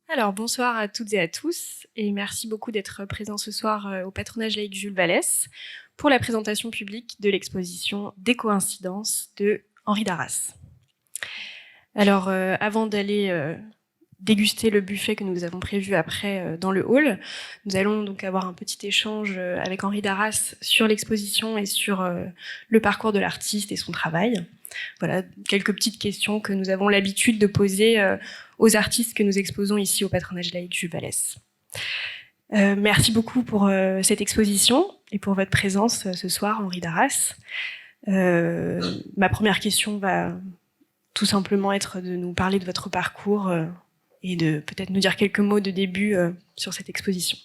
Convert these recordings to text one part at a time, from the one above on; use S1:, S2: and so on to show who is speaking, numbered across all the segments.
S1: Alors, bonsoir à toutes et à tous, et merci beaucoup d'être présents ce soir au patronage laïque Jules Vallès pour la présentation publique de l'exposition Des coïncidences de Henri Darras. Alors, avant d'aller déguster le buffet que nous avons prévu après dans le hall, nous allons donc avoir un petit échange avec Henri Darras sur l'exposition et sur le parcours de l'artiste et son travail. Voilà, quelques petites questions que nous avons l'habitude de poser aux artistes que nous exposons ici au patronage laïque Jules Vallès. Merci beaucoup pour cette exposition et pour votre présence ce soir, Henri Darras. Ma première question va tout simplement être de nous parler de votre parcours et de peut-être nous dire quelques mots de début sur cette exposition.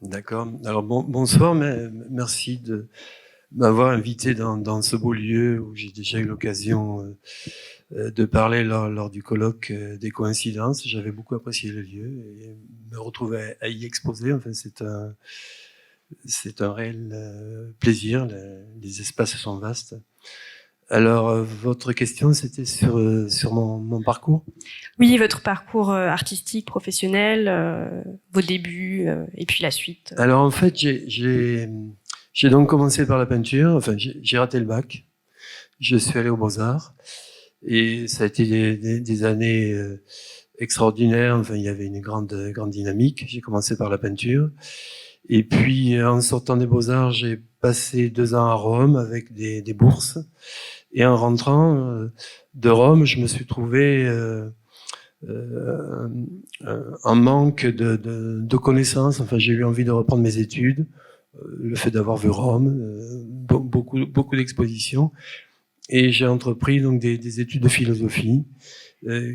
S2: D'accord. Alors bonsoir, mais merci de m'avoir invité dans ce beau lieu où j'ai déjà eu l'occasion de parler lors du colloque des coïncidences. J'avais beaucoup apprécié le lieu et me retrouver à y exposer. Enfin, c'est un réel plaisir. Les espaces sont vastes. Alors, votre question, c'était sur mon parcours ?
S1: Oui, votre parcours artistique, professionnel, vos débuts et puis la suite.
S2: Alors, en fait, j'ai donc commencé par la peinture. Enfin, j'ai raté le bac. Je suis allé aux Beaux-Arts. Et ça a été des années extraordinaires. Enfin, il y avait une grande dynamique. J'ai commencé par la peinture. Et puis, en sortant des Beaux-Arts, j'ai passé 2 ans à Rome avec des bourses. Et en rentrant de Rome, je me suis trouvé en manque de connaissances. Enfin, j'ai eu envie de reprendre mes études. Le fait d'avoir vu Rome, beaucoup d'expositions. Et j'ai entrepris donc des études de philosophie.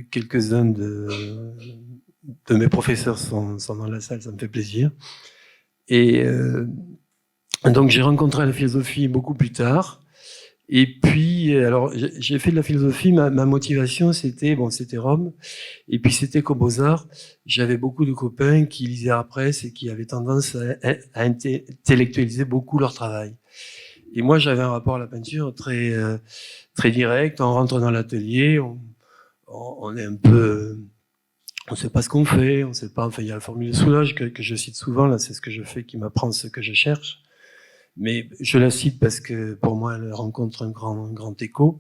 S2: Quelques-uns de mes professeurs sont dans la salle, ça me fait plaisir. Et donc j'ai rencontré la philosophie beaucoup plus tard. Et puis, alors j'ai fait de la philosophie, ma motivation c'était Rome. Et puis c'était qu'aux Beaux-Arts, j'avais beaucoup de copains qui lisaient la presse et qui avaient tendance à intellectualiser beaucoup leur travail. Et moi j'avais un rapport à la peinture très direct. On rentre dans l'atelier, on est un peu, on sait pas ce qu'on fait, on sait pas. Enfin, il y a la formule de Soulage que je cite souvent. Là, c'est ce que je fais qui m'apprend ce que je cherche. Mais je la cite parce que pour moi, elle rencontre un grand écho.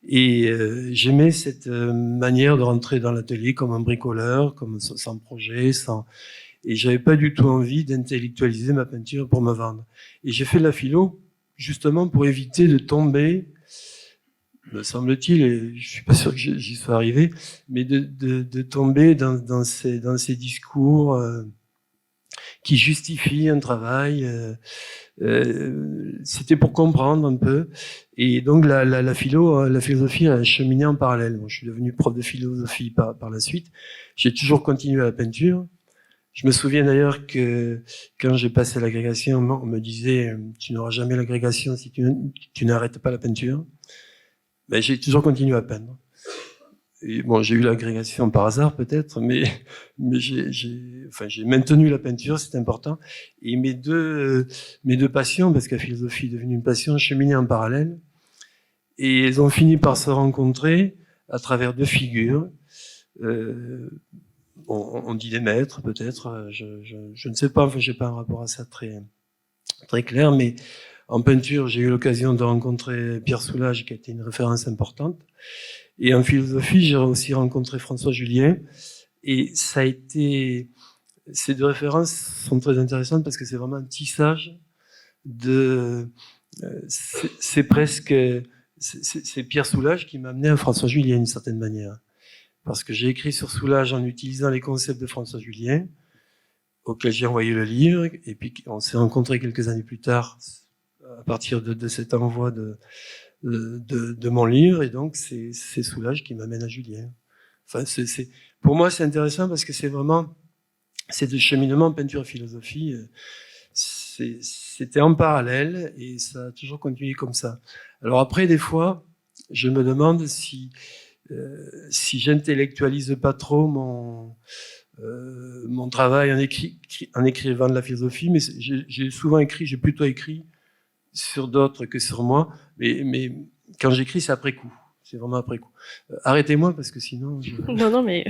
S2: Et j'aimais cette manière de rentrer dans l'atelier comme un bricoleur, comme sans projet, sans. Et j'avais pas du tout envie d'intellectualiser ma peinture pour me vendre. Et j'ai fait de la philo justement pour éviter de tomber, me semble-t-il, et je suis pas sûr que j'y sois arrivé, mais de tomber dans ces discours qui justifient un travail. C'était pour comprendre un peu. Et donc la philosophie a cheminé en parallèle. Bon, je suis devenu prof de philosophie par la suite. J'ai toujours continué à la peinture. Je me souviens d'ailleurs que quand j'ai passé l'agrégation, on me disait tu n'auras jamais l'agrégation si tu n'arrêtes pas la peinture. Ben, j'ai toujours continué à peindre. Et bon, j'ai eu l'agrégation par hasard peut-être, mais j'ai maintenu la peinture, c'est important. Et mes deux passions, parce que la philosophie est devenue une passion, cheminaient en parallèle. Et elles ont fini par se rencontrer à travers 2 figures. On dit des maîtres peut-être, je ne sais pas, enfin j'ai pas un rapport à ça très clair, mais en peinture, j'ai eu l'occasion de rencontrer Pierre Soulages, qui a été une référence importante. Et en philosophie, j'ai aussi rencontré François Julien. Et ça a été, ces 2 références sont très intéressantes parce que c'est vraiment un tissage de, c'est presque, c'est Pierre Soulages qui m'a amené à François Julien d'une certaine manière. Parce que j'ai écrit sur Soulages en utilisant les concepts de François Julien, auquel j'ai envoyé le livre, et puis on s'est rencontrés quelques années plus tard, à partir de cet envoi de mon livre, et donc c'est Soulages qui m'amène à Julien. Enfin, pour moi, c'est intéressant parce que c'est vraiment, c'est de cheminement peinture-philosophie, c'était en parallèle et ça a toujours continué comme ça. Alors après, des fois, je me demande si j'intellectualise pas trop mon travail en écrivant de la philosophie, mais j'ai plutôt écrit sur d'autres que sur moi, mais quand j'écris, c'est après coup. C'est vraiment après coup. Arrêtez-moi parce que sinon...
S1: Non, mais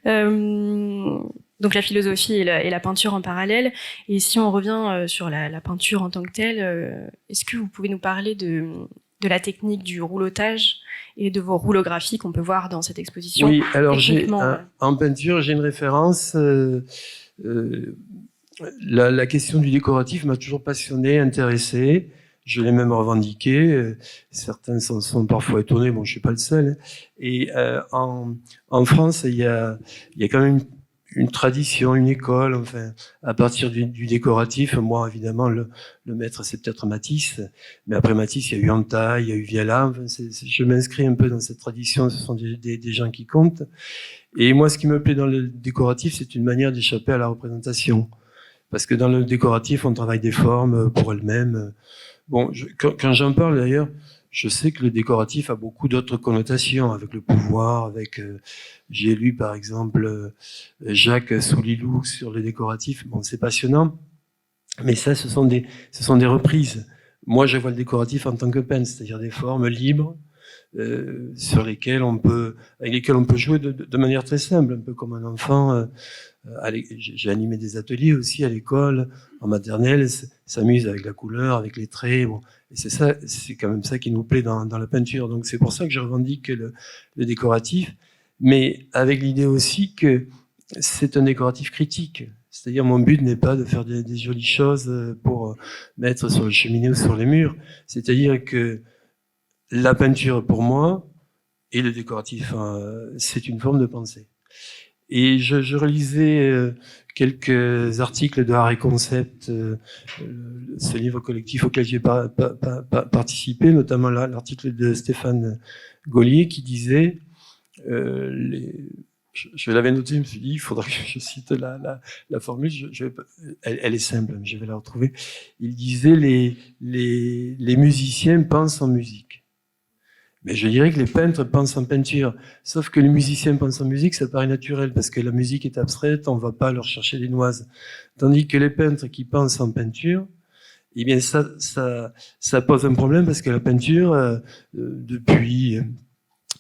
S1: Donc la philosophie et la peinture en parallèle. Et si on revient sur la peinture en tant que telle, est-ce que vous pouvez nous parler de la technique du roulotage et de vos roulographies qu'on peut voir dans cette exposition?
S2: Oui, alors en peinture, j'ai une référence. La question du décoratif m'a toujours passionné, intéressé. Je l'ai même revendiqué. Certains s'en sont parfois étonnés. Bon, je suis pas le seul. Et en France, il y a quand même une tradition, une école. Enfin, à partir du décoratif, moi évidemment le maître c'est peut-être Matisse, mais après Matisse il y a eu Anta, il y a eu Viala. Enfin, je m'inscris un peu dans cette tradition. Ce sont des gens qui comptent. Et moi, ce qui me plaît dans le décoratif, c'est une manière d'échapper à la représentation. Parce que dans le décoratif, on travaille des formes pour elles-mêmes. Bon, quand j'en parle d'ailleurs, je sais que le décoratif a beaucoup d'autres connotations, avec le pouvoir, avec... j'ai lu par exemple Jacques Soulilou sur le décoratif. Bon, c'est passionnant, mais ça, ce sont des reprises. Moi, je vois le décoratif en tant que peintre, c'est-à-dire des formes libres, sur lesquelles avec lesquelles on peut jouer de manière très simple, un peu comme un enfant. J'ai animé des ateliers aussi à l'école, en maternelle, s'amuse avec la couleur, avec les traits. Bon. Et c'est quand même ça qui nous plaît dans la peinture. Donc c'est pour ça que je revendique le décoratif, mais avec l'idée aussi que c'est un décoratif critique. C'est-à-dire mon but n'est pas de faire des jolies choses pour mettre sur le cheminée ou sur les murs. C'est-à-dire que la peinture pour moi et le décoratif, c'est une forme de pensée. Et je relisais quelques articles de Art et Concept, ce livre collectif auquel j'ai participé, notamment l'article de Stéphane Gaulier qui disait, je l'avais noté, je me suis dit, il faudrait que je cite la formule, elle est simple, je vais la retrouver. Il disait, les musiciens pensent en musique. Mais je dirais que les peintres pensent en peinture. Sauf que les musiciens pensent en musique, ça paraît naturel, parce que la musique est abstraite, on va pas leur chercher des noises. Tandis que les peintres qui pensent en peinture, eh bien ça pose un problème, parce que la peinture, depuis,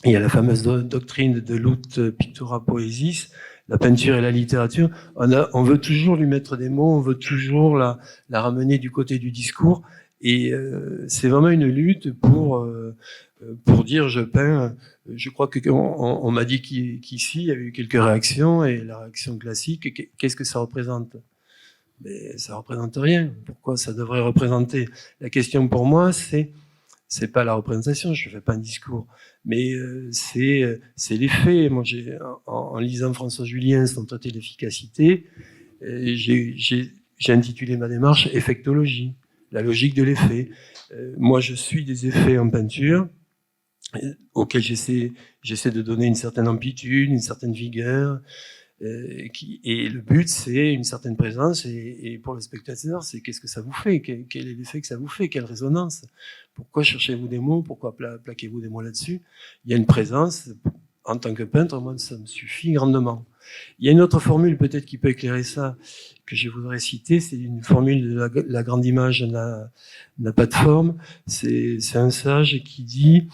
S2: il y a la fameuse doctrine de Lut Pictura Poesis, la peinture et la littérature, on veut toujours lui mettre des mots, on veut toujours la ramener du côté du discours, et c'est vraiment une lutte pour dire je peins. Je crois que on m'a dit qu'ici il y avait eu quelques réactions, et la réaction classique, qu'est-ce que ça représente? Mais ça représente rien. Pourquoi ça devrait représenter? La question pour moi, c'est pas la représentation, je fais pas un discours, mais c'est l'effet. Moi, en lisant François Julien, son traité d'efficacité, j'ai intitulé ma démarche Effectologie, la logique de l'effet. Moi, je suis des effets en peinture auxquels j'essaie de donner une certaine amplitude, une certaine vigueur, et le but, c'est une certaine présence, et pour le spectateur, c'est qu'est-ce que ça vous fait, quel est l'effet que ça vous fait, quelle résonance, pourquoi cherchez-vous des mots, pourquoi plaquez-vous des mots là-dessus? Il y a une présence. En tant que peintre, moi, ça me suffit grandement. Il y a une autre formule peut-être qui peut éclairer ça, que je voudrais citer, c'est une formule de la grande image n'a pas de forme. C'est un sage qui dit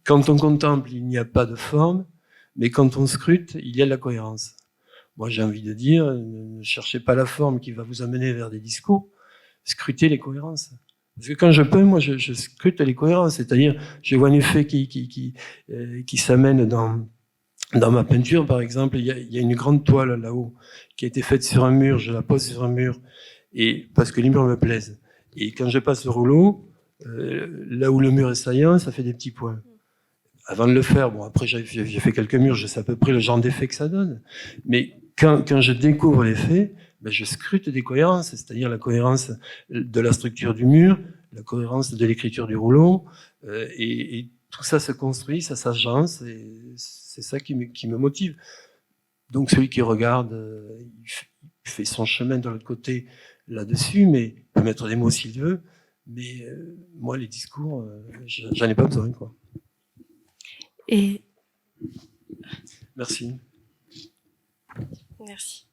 S2: quand on contemple, il n'y a pas de forme, mais quand on scrute, il y a de la cohérence. Moi, j'ai envie de dire, ne cherchez pas la forme qui va vous amener vers des discours, scrutez les cohérences. Parce que quand je peins, moi, je scrute les cohérences, c'est-à-dire, je vois un effet qui s'amène dans ma peinture, par exemple. Il y a une grande toile là-haut qui a été faite sur un mur, je la pose sur un mur, et parce que les murs me plaisent. Et quand je passe le rouleau, là où le mur est saillant, ça fait des petits points. Avant de le faire, bon, après j'ai fait quelques murs, je sais à peu près le genre d'effet que ça donne. Mais quand je découvre l'effet, ben je scrute des cohérences, c'est-à-dire la cohérence de la structure du mur, la cohérence de l'écriture du rouleau, et tout ça se construit, ça s'agence, et c'est ça qui me motive. Donc celui qui regarde, il fait son chemin de l'autre côté là-dessus, mais il peut mettre des mots s'il veut. Mais moi, les discours, j'en ai pas besoin, quoi.
S1: Et
S2: merci.
S1: Merci.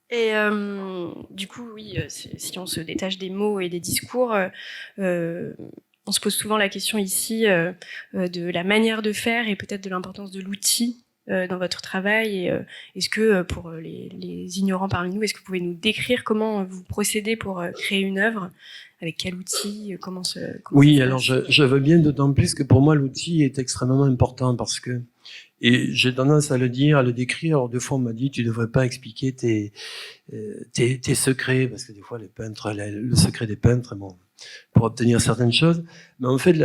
S1: Et du coup, oui, si on se détache des mots et des discours, On se pose souvent la question ici de la manière de faire et peut-être de l'importance de l'outil dans votre travail. Et est-ce que pour les ignorants parmi nous, est-ce que vous pouvez nous décrire comment vous procédez pour créer une œuvre? Avec quel outil?
S2: Oui, alors je veux bien, d'autant plus que pour moi l'outil est extrêmement important parce que, et j'ai tendance à le dire, à le décrire. Alors, des fois on m'a dit tu devrais pas expliquer tes secrets, parce que des fois les peintres, le secret des peintres, bon, pour obtenir certaines choses. Mais en fait,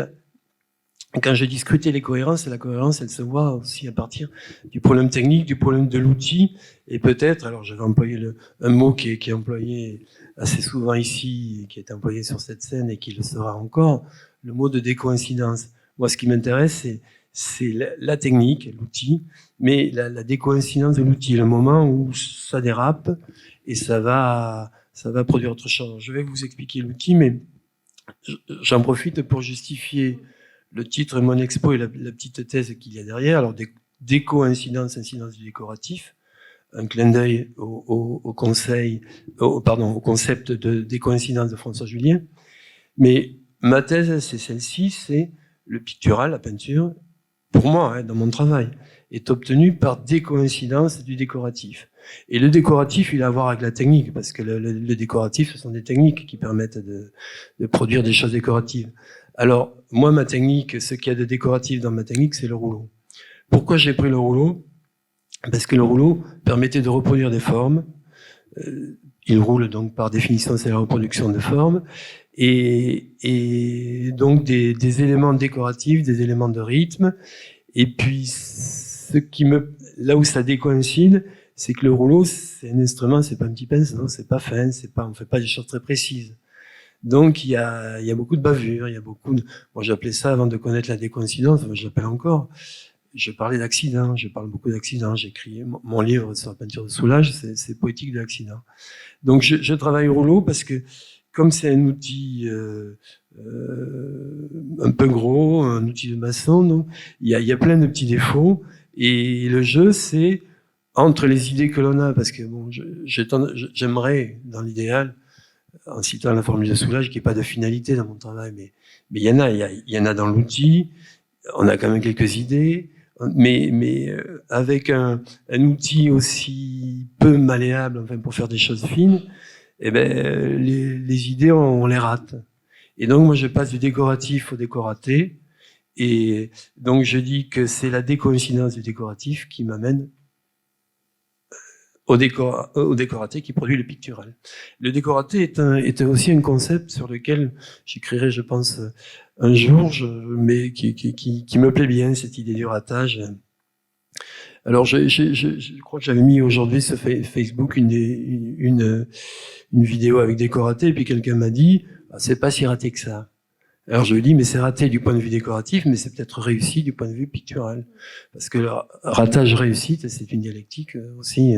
S2: quand je dis scruter les cohérences, la cohérence, elle se voit aussi à partir du problème technique, du problème de l'outil, et peut-être, alors je vais employer un mot qui est employé assez souvent ici, qui est employé sur cette scène et qui le sera encore, le mot de décoïncidence. Moi, ce qui m'intéresse, c'est la technique, l'outil, mais la décoïncidence de l'outil, le moment où ça dérape et ça va produire autre chose. Je vais vous expliquer l'outil, mais j'en profite pour justifier le titre de mon expo et la petite thèse qu'il y a derrière. Alors, déco-incidence, incidence du décoratif, un clin d'œil au concept de déco-incidence de François Julien. Mais ma thèse, c'est celle-ci, c'est le pictural, la peinture, pour moi, dans mon travail, est obtenu par déco-incidence du décoratif. Et le décoratif, il a à voir avec la technique, parce que le décoratif, ce sont des techniques qui permettent de produire des choses décoratives. Alors, moi, ma technique, ce qu'il y a de décoratif dans ma technique, c'est le rouleau. Pourquoi j'ai pris le rouleau? Parce que le rouleau permettait de reproduire des formes. Il roule, donc par définition, c'est la reproduction de formes. Et donc des éléments décoratifs, des éléments de rythme. Et puis, là où ça décoïncide, c'est que le rouleau, c'est un instrument, c'est pas un petit pinceau, c'est pas fin, on fait pas des choses très précises. Donc, il y a beaucoup de bavures, il y a beaucoup de... Moi, j'appelais ça, avant de connaître la décoïncidence, je l'appelle encore, je parlais d'accidents, je parle beaucoup d'accidents, j'ai écrit mon livre sur la peinture de Soulages, c'est poétique de l'accident. Donc, je travaille au rouleau parce que, comme c'est un outil un peu gros, un outil de maçon, donc, il y a plein de petits défauts, et le jeu, c'est entre les idées que l'on a, parce que bon, j'aimerais, dans l'idéal, en citant la formule de Soulage, qu'il n'y ait pas de finalité dans mon travail, mais il y en a dans l'outil, on a quand même quelques idées, mais avec un outil aussi peu malléable, enfin, pour faire des choses fines, eh ben, les idées, on les rate. Et donc, moi, je passe du décoratif au décoraté, et donc je dis que c'est la décoïncidence du décoratif qui m'amène au décoraté qui produit le pictural. Le décoraté est aussi un concept sur lequel j'écrirai, je pense, un jour, mais qui me plaît bien, cette idée du ratage. Alors, je crois que j'avais mis aujourd'hui sur Facebook une vidéo avec décoraté, et puis quelqu'un m'a dit, c'est pas si raté que ça. Alors je lui dis, mais c'est raté du point de vue décoratif, mais c'est peut-être réussi du point de vue pictural. Parce que le ratage réussite, c'est une dialectique aussi.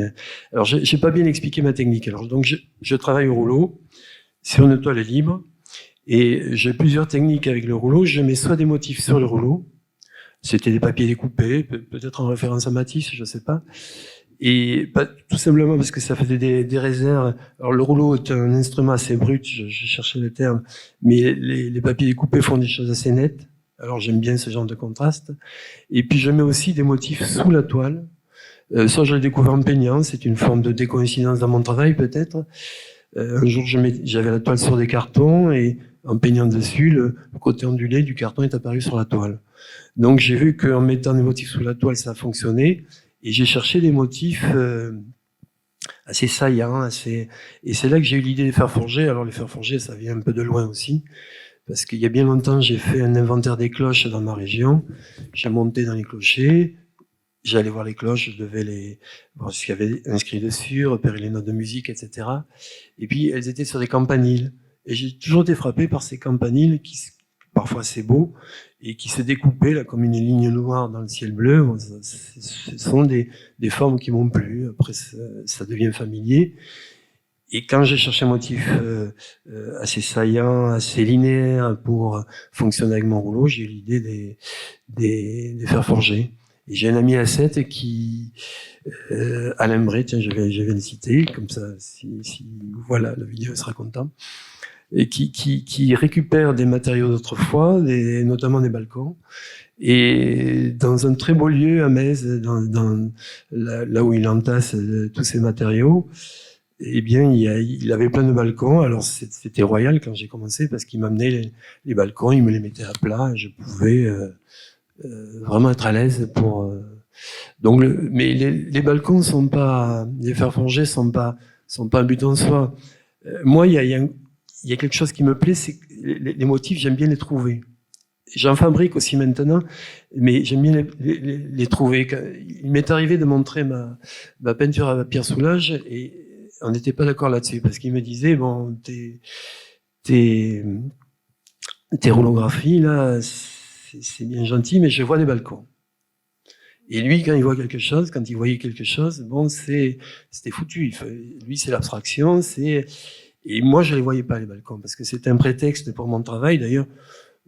S2: Alors j'ai pas bien expliqué ma technique. Alors donc je travaille au rouleau, sur une toile libre, et j'ai plusieurs techniques avec le rouleau. Je mets soit des motifs sur le rouleau, c'était des papiers découpés, peut-être en référence à Matisse, je sais pas. Et tout simplement parce que ça faisait des réserves. Alors le rouleau est un instrument assez brut, je cherchais le terme, mais les papiers découpés font des choses assez nettes. Alors j'aime bien ce genre de contraste. Et puis je mets aussi des motifs sous la toile. Ça, je l'ai découvert en peignant, c'est une forme de décoïncidence dans mon travail peut-être. Un jour, j'avais la toile sur des cartons et en peignant dessus, le côté ondulé du carton est apparu sur la toile. Donc j'ai vu qu'en mettant des motifs sous la toile, ça fonctionnait. Et j'ai cherché des motifs assez saillants, et c'est là que j'ai eu l'idée des fers forgés. Alors les fers forgés, ça vient un peu de loin aussi, parce qu'il y a bien longtemps, j'ai fait un inventaire des cloches dans ma région. J'ai monté dans les clochers, j'allais voir les cloches, je devais voir ce qu'il y avait inscrit dessus, repérer les notes de musique, etc. Et puis elles étaient sur des campaniles. Et j'ai toujours été frappé par ces campaniles qui, parfois assez beaux, et qui se découpaient là, comme une ligne noire dans le ciel bleu. Ce sont des formes qui m'ont plu. Après, ça devient familier. Et quand j'ai cherché un motif assez saillant, assez linéaire pour fonctionner avec mon rouleau, j'ai eu l'idée des fers forgés. Et j'ai un ami à 7 qui, Alain Bray, tiens, je vais le citer, comme ça, si voilà, la vidéo sera content. et qui récupère des matériaux d'autrefois, notamment des balcons. Et dans un très beau lieu à Metz, là où il entasse tous ces matériaux, eh bien, il avait plein de balcons. Alors, c'était royal quand j'ai commencé parce qu'il m'amenait les balcons, il me les mettait à plat. Et je pouvais vraiment être à l'aise pour. Donc, mais les balcons sont pas, les fers forgés sont pas un but en soi. Moi, il y a quelque chose qui me plaît, c'est que les motifs, j'aime bien les trouver. J'en fabrique aussi maintenant, mais j'aime bien les trouver. Il m'est arrivé de montrer ma peinture à Pierre Soulages et on n'était pas d'accord là-dessus parce qu'il me disait bon, tes roulographies là, c'est bien gentil, mais je vois les balcons. Et lui, quand il voit quelque chose, quand il voyait quelque chose, bon, c'était foutu. Lui, c'est l'abstraction, et moi, je les voyais pas les balcons parce que c'était un prétexte pour mon travail. D'ailleurs,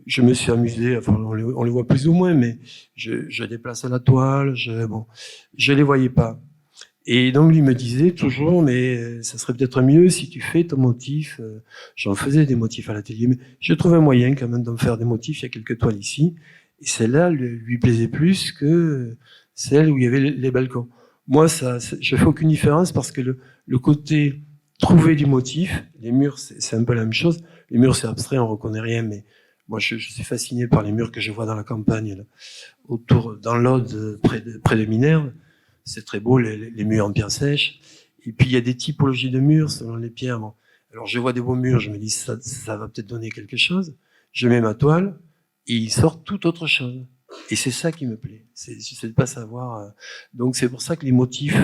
S2: je me suis amusé. Enfin, on les voit plus ou moins, mais je déplaçais la toile. Je les voyais pas. Et donc, lui me disait toujours, mais ça serait peut-être mieux si tu fais ton motif. J'en faisais des motifs à l'atelier, mais je trouvais un moyen quand même d'en faire des motifs. Il y a quelques toiles ici. Et celle-là lui plaisait plus que celle où il y avait les balcons. Moi, je fais aucune différence parce que le côté trouver du motif, les murs, c'est un peu la même chose. Les murs, c'est abstrait, on reconnaît rien, mais moi, je suis fasciné par les murs que je vois dans la campagne, là, dans l'Aude, près de Minerve. C'est très beau, les murs en pierre sèche. Et puis, il y a des typologies de murs selon les pierres. Bon. Alors, je vois des beaux murs, je me dis, ça va peut-être donner quelque chose. Je mets ma toile, et il sort tout autre chose. Et c'est ça qui me plaît. C'est de pas savoir. Donc, c'est pour ça que les motifs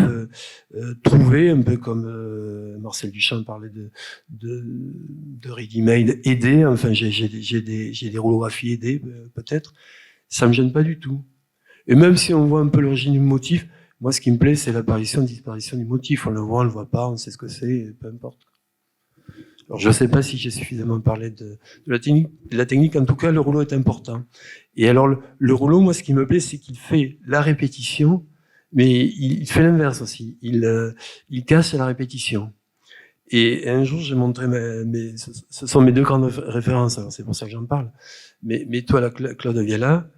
S2: trouvés, un peu comme Marcel Duchamp parlait de ready-made aidés. Enfin, j'ai des roulographies aidées, peut-être. Ça me gêne pas du tout. Et même si on voit un peu l'origine du motif, moi, ce qui me plaît, c'est l'apparition, disparition du motif. On le voit, on le voit pas, on sait ce que c'est, peu importe. Alors, je ne sais pas si j'ai suffisamment parlé de la technique. La technique, en tout cas, le rouleau est important. Et alors, le rouleau, moi, ce qui me plaît, c'est qu'il fait la répétition, mais il fait l'inverse aussi. Il casse la répétition. Et un jour, j'ai montré ce sont mes deux grandes références, alors c'est pour ça que j'en parle. Mais toi, Claude Viala,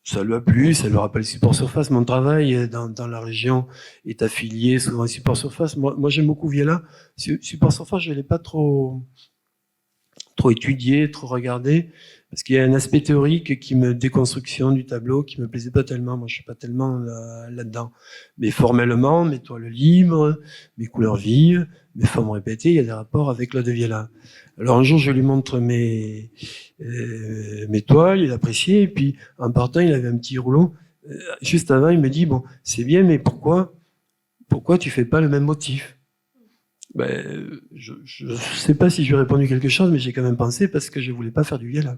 S2: ça lui a plu, ça lui rappelle Support Surface. Mon travail dans la région est affilié souvent à Support Surface. Moi j'aime beaucoup Viala. Support Surface, je l'ai pas trop étudié, trop regardé, parce qu'il y a un aspect théorique déconstruction du tableau qui me plaisait pas tellement. Moi, je suis pas tellement là-dedans. Mais formellement, mes toiles libres, mes couleurs vives, mes formes répétées, il y a des rapports avec Claude Viala. Alors un jour, je lui montre mes toiles, il appréciait, et puis en partant, il avait un petit rouleau. Juste avant, il me dit, bon, c'est bien, mais pourquoi tu fais pas le même motif? Ben, je sais pas si je lui ai répondu quelque chose, mais j'ai quand même pensé parce que je voulais pas faire du Viala.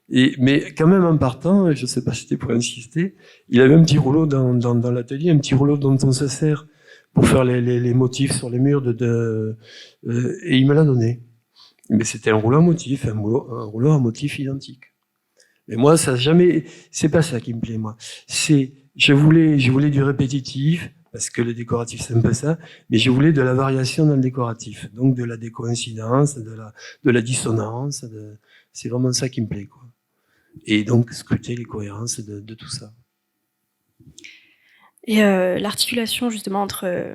S2: Mais quand même en partant, je sais pas si c'était pour insister, il avait un petit rouleau dans l'atelier, un petit rouleau dont on se sert pour faire les motifs sur les murs et il me l'a donné. Mais c'était un rouleau à motif, un rouleau à motif identique. Mais moi, c'est pas ça qui me plaît, moi. Je voulais du répétitif, parce que le décoratif, c'est un peu ça, mais je voulais de la variation dans le décoratif. Donc, de la décoïncidence, de la dissonance, c'est vraiment ça qui me plaît, quoi. Et donc, scruter les cohérences de tout ça.
S1: Et l'articulation, justement, entre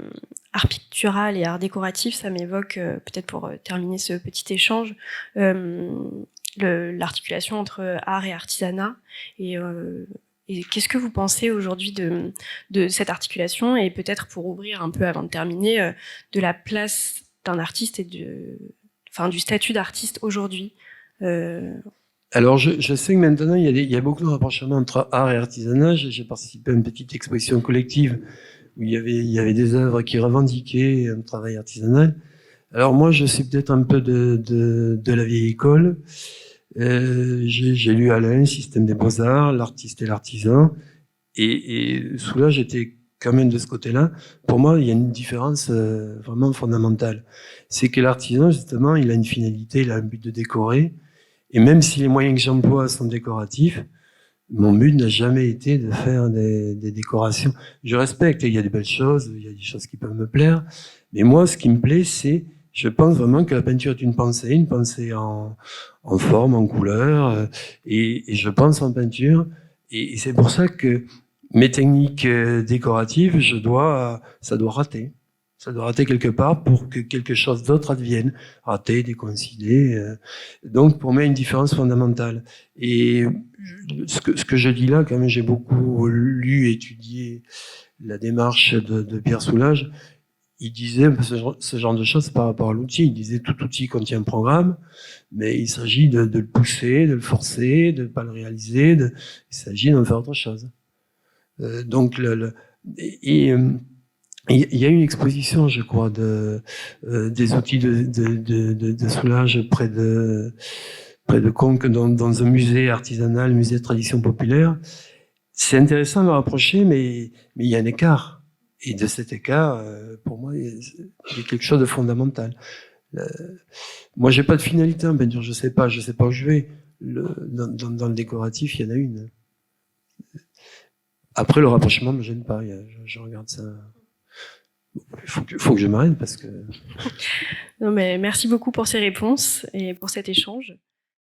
S1: art pictural et art décoratif, ça m'évoque, peut-être pour terminer ce petit échange, l'articulation entre art et artisanat. Et qu'est-ce que vous pensez aujourd'hui de cette articulation, et peut-être pour ouvrir un peu avant de terminer, de la place d'un artiste et du statut d'artiste aujourd'hui?
S2: Alors, je sais que maintenant, il y a beaucoup de rapprochements entre art et artisanat. J'ai participé à une petite exposition collective où il y avait des œuvres qui revendiquaient un travail artisanal. Alors moi, je suis peut-être un peu de la vieille école. J'ai lu Alain, Système des Beaux-Arts, l'artiste et l'artisan. Et Soulages, j'étais quand même de ce côté-là. Pour moi, il y a une différence vraiment fondamentale. C'est que l'artisan, justement, il a une finalité, il a un but de décorer. Et même si les moyens que j'emploie sont décoratifs, mon but n'a jamais été de faire des décorations. Je respecte, il y a des belles choses, il y a des choses qui peuvent me plaire. Mais moi, ce qui me plaît, c'est Je pense vraiment que la peinture est une pensée en forme, en couleur, et je pense en peinture, et c'est pour ça que mes techniques décoratives, ça doit rater. Ça doit rater quelque part pour que quelque chose d'autre advienne. Rater, décoïncider. Donc, pour moi, une différence fondamentale. Et ce que je dis là, quand même, j'ai beaucoup lu, étudié la démarche de Pierre Soulages. Il disait ce genre de choses par rapport à l'outil. Il disait tout outil contient un programme, mais il s'agit de le pousser, de le forcer, de ne pas le réaliser. Il s'agit d'en faire autre chose. Donc, il y a une exposition, je crois, des outils de Soulages près de Conques, dans un musée artisanal, musée de tradition populaire. C'est intéressant de le rapprocher, mais il y a un écart. Et de cet écart, pour moi, il y a quelque chose de fondamental. Moi, j'ai pas de finalité en peinture, je sais pas où je vais. Dans le décoratif, il y en a une. Après, le rapprochement me gêne pas. Je regarde ça. Il faut que je m'arrête parce que.
S1: Non, mais merci beaucoup pour ces réponses et pour cet échange.